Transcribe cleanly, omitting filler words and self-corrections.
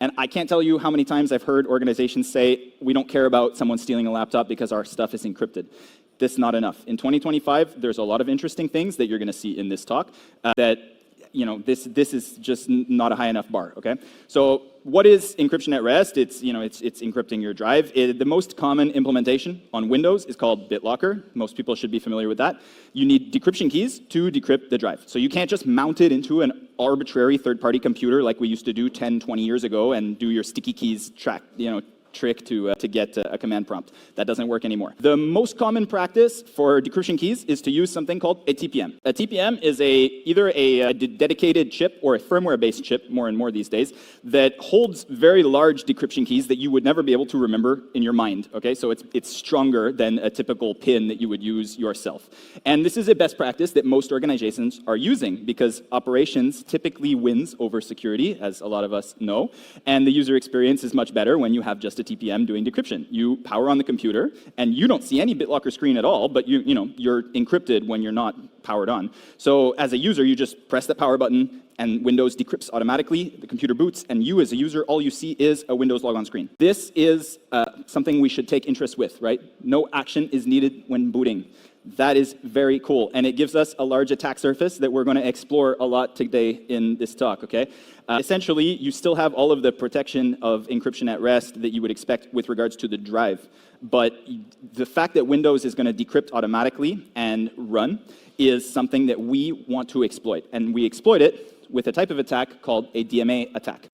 And I can't tell you how many times I've heard organizations say, we don't care about someone stealing a laptop because our stuff is encrypted. This is not enough. In 2025, there's a lot of interesting things that you're going to see in this talk that, this is just not a high enough bar, okay? So what is encryption at rest? It's encrypting your drive. The most common implementation on Windows is called BitLocker. Most people should be familiar with that. You need decryption keys to decrypt the drive. So you can't just mount it into an arbitrary third-party computer like we used to do 10, 20 years ago and do your sticky keys trick to get a command prompt. That doesn't work anymore. The most common practice for decryption keys is to use something called a TPM. A TPM is either a dedicated chip or a firmware-based chip, more and more these days, that holds very large decryption keys that you would never be able to remember in your mind. Okay, so it's stronger than a typical PIN that you would use yourself. And this is a best practice that most organizations are using because operations typically wins over security, as a lot of us know, and the user experience is much better when you have just a TPM doing decryption. You power on the computer, and you don't see any BitLocker screen at all, but you're encrypted when you're not powered on. So as a user, you just press the power button, and Windows decrypts automatically, the computer boots, and you as a user, all you see is a Windows logon screen. This is something we should take interest with, right? No action is needed when booting. That is very cool, and it gives us a large attack surface that we're going to explore a lot today in this talk, okay? Essentially, you still have all of the protection of encryption at rest that you would expect with regards to the drive, but the fact that Windows is going to decrypt automatically and run is something that we want to exploit, and we exploit it with a type of attack called a DMA attack.